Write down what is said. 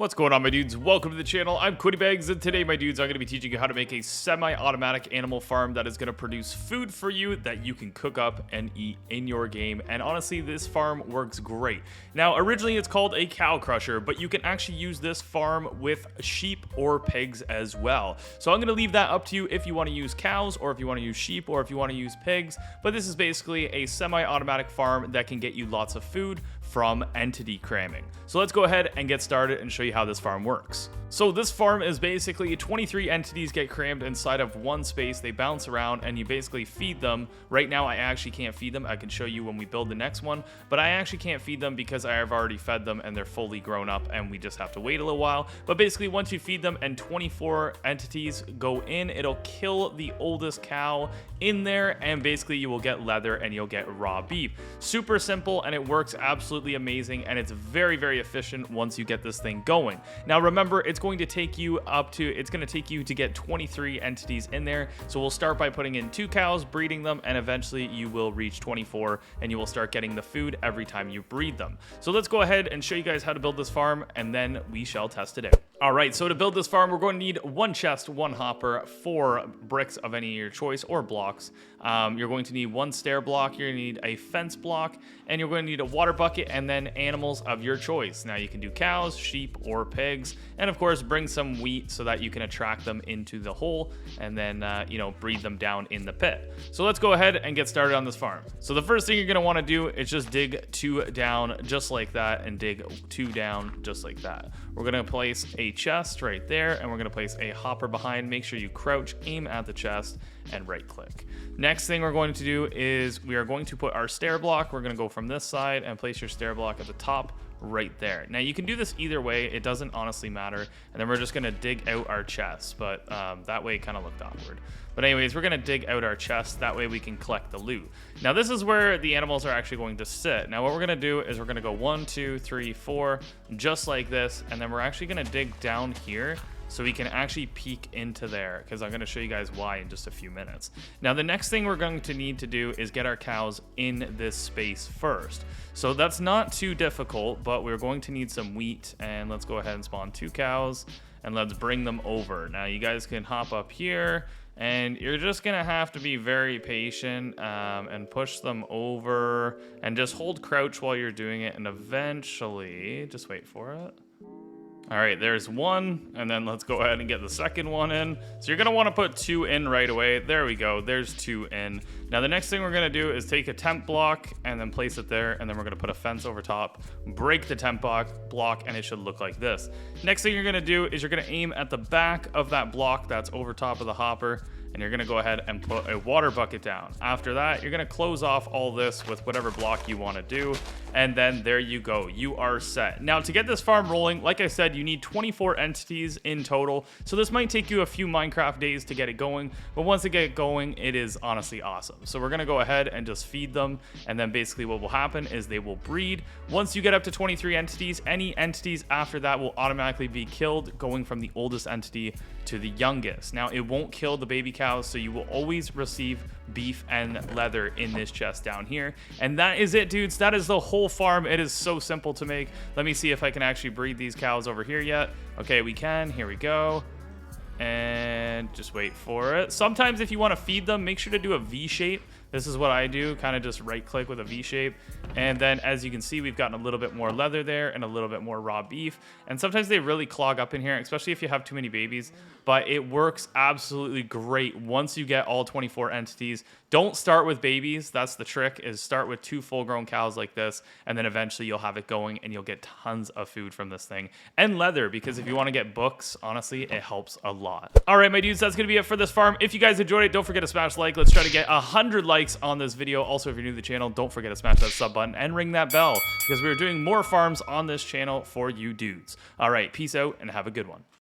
What's going on, my dudes? Welcome to the channel. I'm quinnybagz, and today, my dudes, I'm going to be teaching you how to make a semi-automatic animal farm that is going to produce food for you that you can cook up and eat in your game. And honestly, this farm works great. Now, originally it's called a cow crusher, but you can actually use this farm with sheep or pigs as well. So I'm going to leave that up to you if you want to use cows, or if you want to use sheep, or if you want to use pigs. But this is basically a semi-automatic farm that can get you lots of food from entity cramming. So let's go ahead and get started and show you how this farm works. So this farm is basically 23 entities get crammed inside of one space. They bounce around and you basically feed them. Right now I actually can't feed them. I can show you when we build the next one, but I actually can't feed them because I have already fed them and they're fully grown up and we just have to wait a little while. But basically once you feed them and 24 entities go in, it'll kill the oldest cow in there, and basically you will get leather and you'll get raw beef. Super simple, and it works absolutely amazing, and it's very, very efficient once you get this thing going. Now remember, it's going to take you to get 23 entities in there. So we'll start by putting in 2 cows, breeding them, and eventually you will reach 24 and you will start getting the food every time you breed them. So let's go ahead and show you guys how to build this farm, and then we shall test it out. All right, so to build this farm, we're going to need 1 chest, 1 hopper, 4 bricks of any of your choice or blocks. You're going to need 1 stair block, you're going to need a fence block, and you're going to need a water bucket, and then animals of your choice. Now you can do cows, sheep, or pigs, and of course bring some wheat so that you can attract them into the hole, and then breed them down in the pit. So let's go ahead and get started on this farm. So the first thing you're going to want to do is just dig 2 down just like that, and dig 2 down just like that. We're going to place a chest right there, and we're going to place a hopper behind. Make sure you crouch, aim at the chest, and right click. Next thing we're going to do is we are going to put our stair block. We're going to go from this side and place your stair block at the top right there. Now you can do this either way, it doesn't honestly matter. And then we're just going to dig out our chest, but that way it kind of looked awkward. But anyways, we're going to dig out our chest, that way we can collect the loot. Now this is where the animals are actually going to sit. Now what we're going to do is we're going to go 1 2 3 4 just like this, and then we're actually going to dig down here so we can actually peek into there, because I'm going to show you guys why in just a few minutes. Now the next thing we're going to need to do is get our cows in this space first. So that's not too difficult, but we're going to need some wheat, and let's go ahead and spawn 2 cows and let's bring them over. Now you guys can hop up here, and you're just gonna have to be very patient and push them over, and just hold crouch while you're doing it, and eventually just wait for it. All right, there's 1, and then let's go ahead and get the second one in. So you're gonna wanna put 2 in right away. There we go, there's 2 in. Now the next thing we're gonna do is take a temp block and then place it there, and then we're gonna put a fence over top, break the temp block, and it should look like this. Next thing you're gonna do is you're gonna aim at the back of that block that's over top of the hopper, and you're gonna go ahead and put a water bucket down. After that, you're gonna close off all this with whatever block you wanna do, and then there you go, you are set. Now to get this farm rolling, like I said, you need 24 entities in total, so this might take you a few Minecraft days to get it going, but once it get going, it is honestly awesome. So we're gonna go ahead and just feed them, and then basically what will happen is they will breed. Once you get up to 23 entities, any entities after that will automatically be killed, going from the oldest entity to the youngest. Now it won't kill the baby cows, so you will always receive beef and leather in this chest down here. And that is it, dudes. That is the whole farm. It is so simple to make. Let me see if I can actually breed these cows over here yet. Okay, we can. Here we go. And just wait for it. Sometimes if you want to feed them, make sure to do a V shape. This is what I do, kind of just right click with a V shape. And then as you can see, we've gotten a little bit more leather there and a little bit more raw beef. And sometimes they really clog up in here, especially if you have too many babies. But it works absolutely great once you get all 24 entities. Don't start with babies. That's the trick, is start with 2 full-grown cows like this, and then eventually you'll have it going and you'll get tons of food from this thing. And leather, because if you want to get books, honestly, it helps a lot. All right, my dudes, that's going to be it for this farm. If you guys enjoyed it, don't forget to smash like. Let's try to get 100 likes on this video. Also, if you're new to the channel, don't forget to smash that sub button and ring that bell, because we're doing more farms on this channel for you dudes. All right, peace out and have a good one.